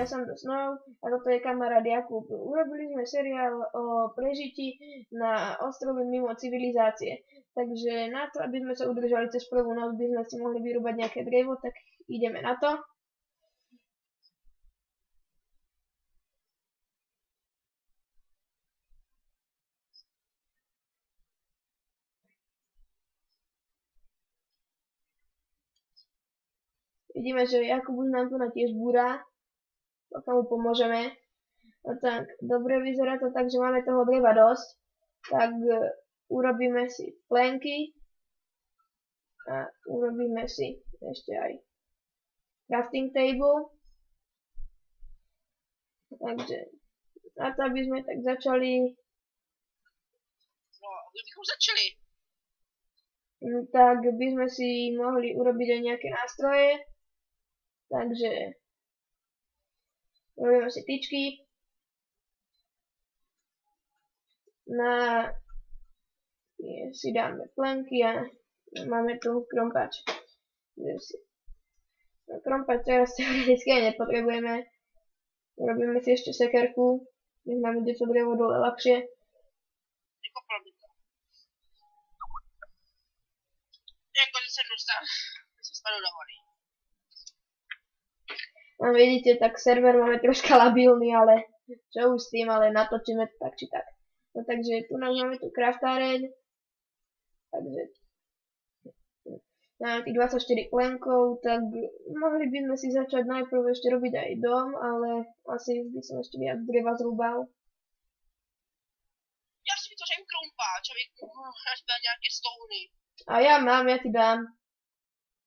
Ja som do snov a toto je kamarát Jakub. Urobili sme seriál o prežití na ostrove mimo civilizácie. Takže na to, aby sme sa udržali cez prvú noc, by sme si mohli vyrúbať nejaké drevo, tak ideme na to. Vidíme, že Jakub už nám tu na tiež búra, pokiaľ mu pomôžeme. No tak, dobre, vyzerá to tak, že máme toho dreva dosť. Tak urobíme si plenky a urobíme si ešte aj crafting table. Takže na to, aby sme tak začali, No, aby bychom začali. tak by sme si mohli urobiť aj nejaké nástroje. Takže robíme si tyčky. Si dáme plenky a máme tu krompač. Krompač teraz teoreticky aj nepotrebujeme. Robíme si ešte sekerku, nech nám ide to drevo dole ľahšie. Vykopal by to. Jako, že jsem dostal. Se spadl do vody. No vidíte, tak server máme troška labilný, ale čo už s tým, ale natočíme to tak či tak. No takže tu nám máme tu craftáreň. Takže máme tých 24 plenkov, tak mohli by sme si začať najprv ešte robiť aj dom, ale asi by som ešte viac dreva zrúbal. Já si vytvořím krumpáč, abych našel nějaké stouny. A ja mám, ja ti dám.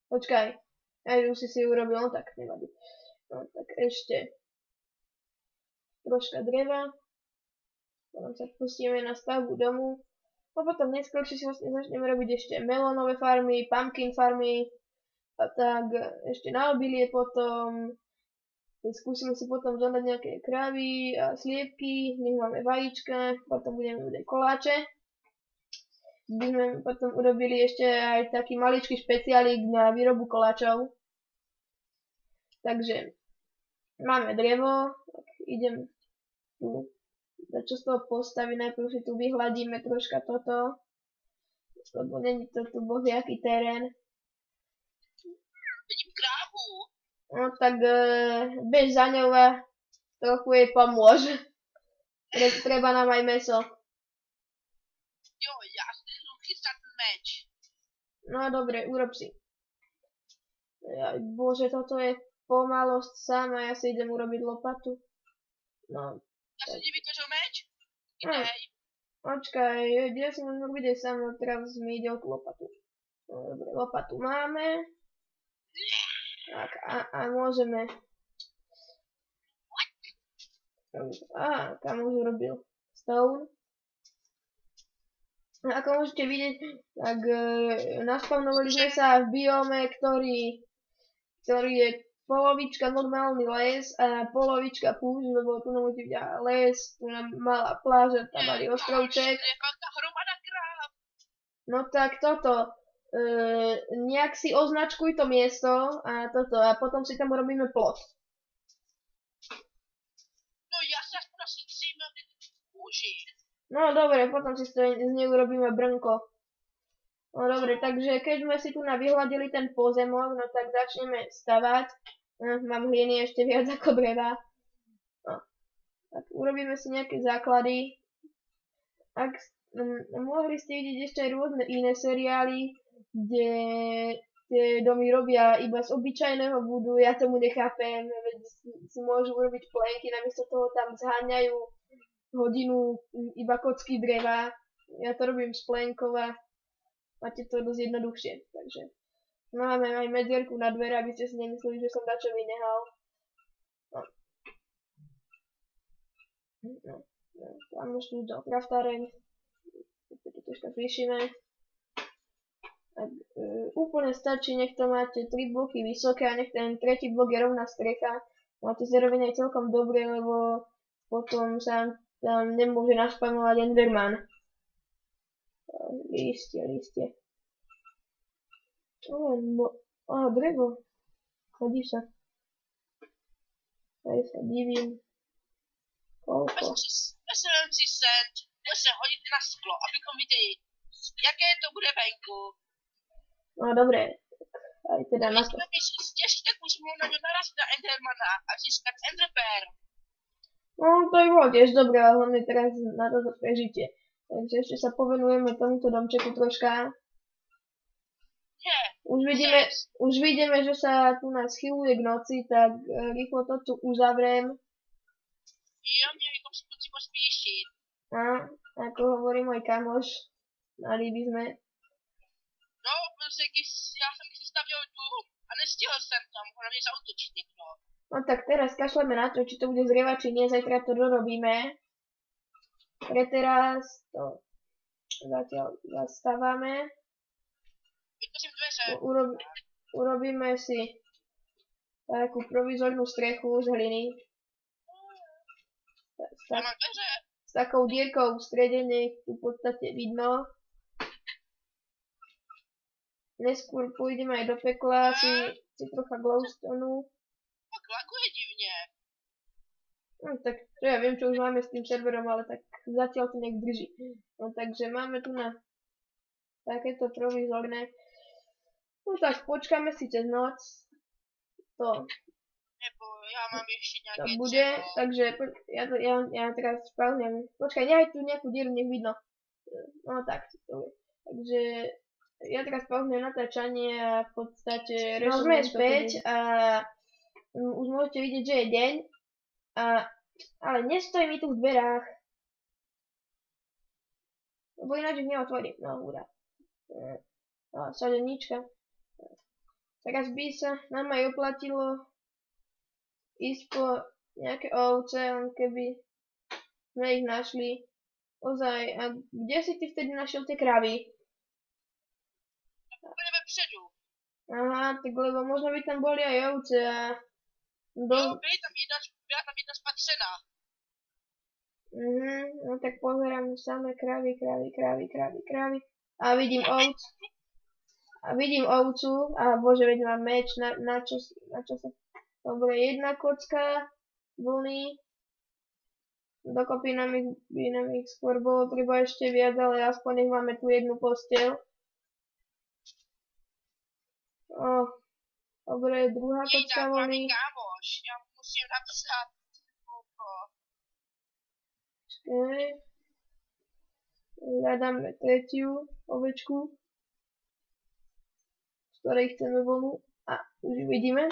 Počkaj, aj už si urobil, no tak nevadí. No tak ešte troška dreva. Potom sa pustíme na stavbu domu. A potom neskôršie si vlastne začneme robiť ešte melónové farmy, pumpkin farmy a tak ešte na obilie potom. Skúsime si potom zohnať nejaké kravy a sliepky, nech máme vajíčka, potom budeme robiť koláče. By sme potom urobili ešte aj taký maličký špeciálik na výrobu koláčov. Takže máme drevo, tak idem tu. Čo z toho postaviť, najprv si tu vyhladíme troška toto, lebo není to tu bohviaký terén. Vidím krávu. No tak bež za ňou a trochu jej pomôž. Treba nám aj mäso. Jo, já si jdu chystat meč. No dobre, urob si. Bože, toto je pomalosť sama, ja si idem urobiť lopatu. No. Já jsem ti vytvořil meč? Hm. Idej. Počkaj, ja si môžem robiť aj sám, teraz mi ide o tú lopatu. No dobre, lopatu máme. Tak, a môžeme. Kam už urobil? Stone. Ako môžete vidieť, tak naspavnovali sme sa v biome, ktorý je polovička normálny les a polovička púšť, lebo tu nám môžete vidieť les, tu nám malá pláža, tam malý ostrovček. Jaká hromada kráv. No tak toto, nejak si označkuj to miesto a toto a potom si tam urobíme plot. No ja sa prosím kúži. No dobre, potom si z nej urobíme brnko. No dobre, takže keď sme si tu vyhladili ten pozemok, no tak začneme stavať. Mám hliny ešte viac ako dreva. No, tak urobíme si nejaké základy. Ak mohli ste vidieť ešte aj rôzne iné seriály, kde tie domy robia iba z obyčajného woodu, ja tomu nechápem, veď si môžu urobiť plenky, namiesto toho tam zháňajú hodinu iba kocky dreva. Ja to robím z plenkov a máte to dosť jednoduchšie, takže máme aj medzierku na dvere, aby ste si nemysleli, že som dačo vynehal. No. Tam už tu dal kraftáreň, to troška zvýšime. Úplne stačí, nech to máte 3 bloky vysoké a nech ten tretí blok je rovná strecha. Máte zároveň aj celkom dobre, lebo potom sa tam nemôže naspavnovať Enderman. Listie. Drevo. Chodí sa. Aj sa divím. Koľko? Vezmem si sem, se hodit na sklo, abychom viděli, jaké to bude venku. No dobre. Aj teda na to. Když mi stěžte můžeme na ňu narazit na Endermana a získat Enderpearl. No to by bolo tiež dobré, ale hlavne teraz na toto prežitie. Takže ešte sa povenujeme tomuto domčeku troška. Nie, Už vidíme, že sa tu nás chyluje k noci, tak rýchlo to tu uzavriem. jo, měli bychom se kluci pospíšit. A ako hovorí môj kamoš, mali by sme. No, prostě když já jsem si stavil dům a nestihl jsem tam, ho na mě zautočit někdo. No tak teraz kašleme na to, či to bude zrievať, či nie, zajtra to dorobíme. Pre teraz to zatiaľ zastávame. Vytvořím dveře. Urobíme si takú provizornú strechu z hliny. Já mám dveře. S takou dierkou v strede, nech tu v podstate vidno. Neskôr pôjdeme aj do pekla, si trocha glowstoneu. Tak laguje divně. No tak to ja viem, čo už máme s tým serverom, ale tak zatiaľ to nech drží. No takže máme tu na takéto provizorné. No tak počkáme si cez noc. To Nebo já mám ještě nějaké bude, dřevo. takže ja teraz spavnem. Počkaj, nehaj tu nejakú dieru, nech vidno. No tak, to je. Takže ja teraz spavnem natáčanie a v podstate sme späť a už môžete vidieť, že je deň. Ale nestojí mi tu v dverách. Lebo ináč ich neotvorím. No, hurá. Sadenička. Teraz by sa nám aj oplatilo ísť po nejaké ovce, len keby sme ich našli. Ozaj, a kde si ty vtedy našiel tie kravy? Úplně vepředu. Aha, tak lebo možno by tam boli aj ovce a... No, byla tam jedna spatřená. No tak pozerám samé kravy. A vidím ovcu. A bože, veď mám meč, na čo sa... Dobre, jedna kocka vlny. Dokopy by nám ich skôr bolo treba ešte viac, ale aspoň nech máme tu jednu posteľ. Dobre, druhá kocka vlny. Kámoš, já musím napsat. Počkej. Hľadáme tretiu ovečku, z ktorej chceme vlnu. A už ju vidíme.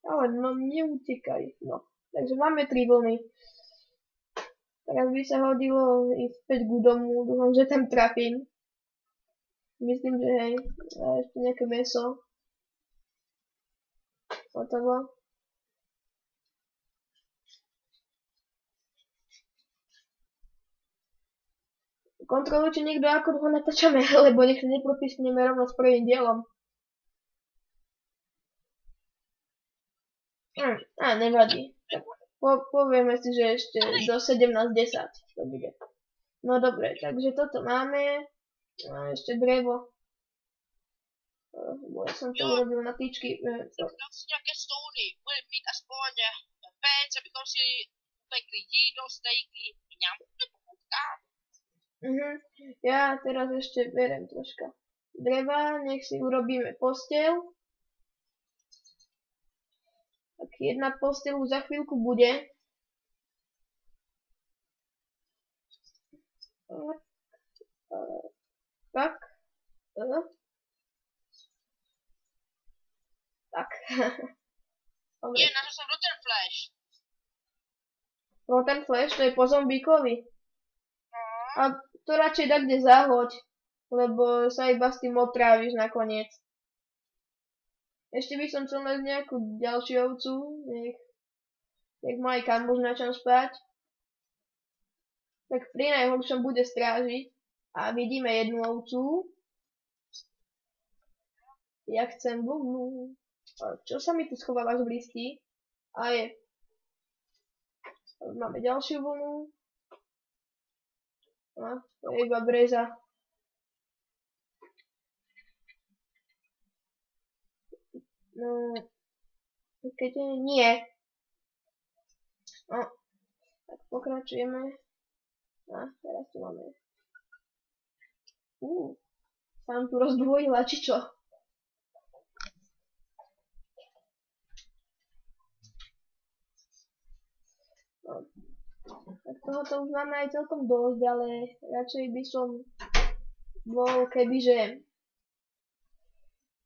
Ale no neutekaj. No, takže máme 3 vlny. Teraz by sa hodilo ísť späť k domu. Dúfam, že tam trafím. Myslím, že hej. A ešte nejaké mäso. Hotovo. Kontrolujte niekto, ako dlho natáčame, lebo nech sa neprotiskneme rovno s prvým dielom. Nevadí. Tak povieme si, že ešte do 17:10 to bude. No dobre, takže toto máme. A ešte drevo. Bo ja som to urobil na tyčky. Dám si nějaké stouny. Budeme mít aspoň pec, abychom si upekli jídlo, stejky, mňamky, pokutka. Ja teraz ešte berem troška dreva, nech si urobíme posteľ. Tak jedna posteľ už za chvíľku bude. Tak. Tak. Dobre. Je, našel jsem Rotten Flash. Rotten Flash, to je po zombíkovi. A to radšej tak kde zahoď, lebo sa iba s tým otráviš nakoniec. Ešte by som chcel nájsť nejakú ďalšiu ovcu, nech má aj kamoš na čom spať. Tak pri najhoršom bude strážiť a vidíme jednu ovcu. Ja chcem vlnu. Čo sa mi tu schovávaš v listí? A je. Máme ďalšiu vlnu. A to je iba breza. No, Keď nie. No, tak pokračujeme. A teraz tu máme. Sa nám tu rozdvojila, či čo? No. Tak tohoto už máme aj celkom dosť, ale radšej by som bol, kebyže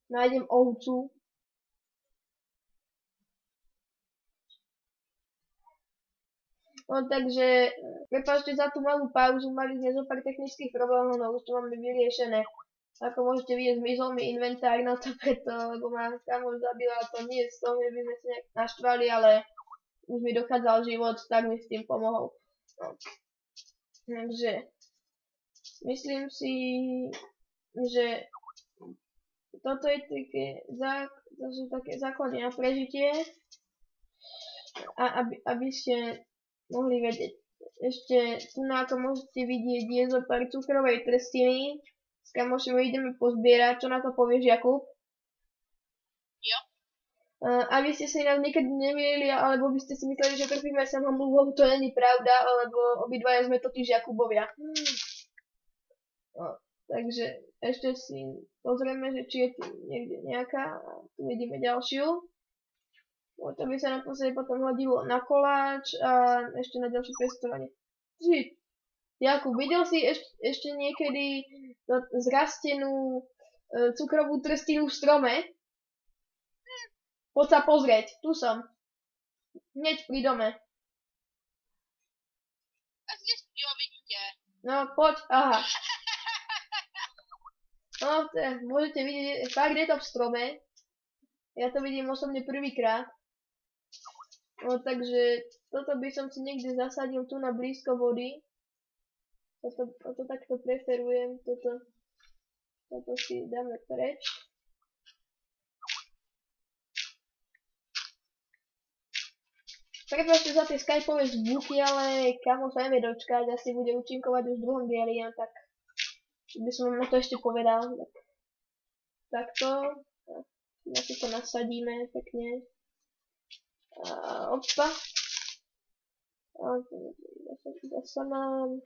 nájdem ovcu. No takže, prepáčte za tú malú pauzu, mali sme zo pár technických problémov, no už to máme vyriešené. Ako môžete vidieť, zmizol mi inventár, no to preto, lebo ma kamoš zabila, to nie z toho, že by sme sa nejak naštvali, ale už mi dochádzal život, tak mi s tým pomohol. No. Takže, myslím si, že toto je také základy na prežitie a aby ste mohli vedieť. Ešte tu ako môžete vidieť je zo pár cukrovej trstiny, s kamošom ideme pozbierať, čo na to povieš, Jakub? Jo. Aby ste si nás niekedy nemýlili, alebo by ste si mysleli, že trpíme samohmluvou, to není pravda, lebo obidvaja sme totiž Jakubovia. No, takže ešte si pozrieme, že či je tu niekde nejaká, tu vidíme ďalšiu. To by sa na posledne potom hodilo na koláč a ešte na ďalšie pestovanie. Jakub, videl si ešte niekedy zrastenú cukrovú trstinu v strome? Poď sa pozrieť, tu som. Hneď pri dome. Jo, vidím ťa. No, poď, aha. No, môžete vidieť, fakt je to v strome. Ja to vidím osobne prvýkrát. No, takže toto by som si niekde zasadil tu na blízko vody. Toto takto preferujem, toto si dáme preč. Prepáčte za tie skypové zvuky, ale kamo sa nevie dočkať, asi bude účinkovať už v druhom dieli, tak by som vám na to ešte povedal. Takto, si to nasadíme pekne. Opa. Zasa mám.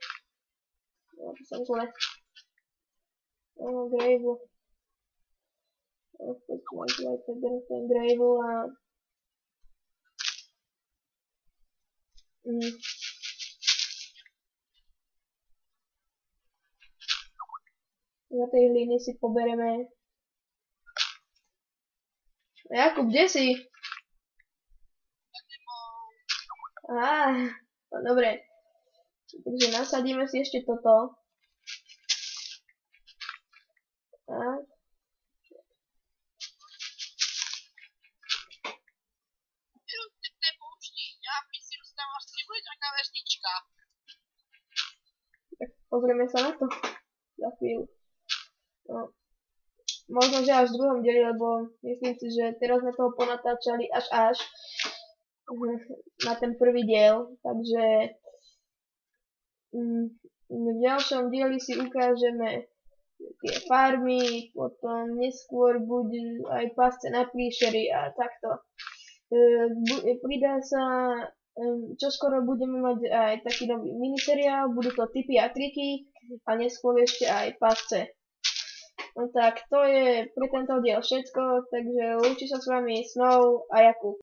No, to som zle. Gravel. Poďme aj ten gravel a... Na tej hliny si pobereme. Jakub, kde si? No dobre. Takže nasadíme si ešte toto. Tak. Tak pozrieme sa na to. Za chvíľu. No. Možno, že až v druhom dieli, lebo myslím si, že teraz sme toho ponatáčali až na ten prvý diel, takže v ďalšom dieli si ukážeme tie farmy, potom neskôr budú aj pasce na príšery a takto. Pridá sa, čoskoro budeme mať aj taký nový miniseriál, budú to tipy a triky a neskôr ešte aj pasce. No tak, to je pre tento diel všetko, takže lúči sa s vami Snow a Jakub.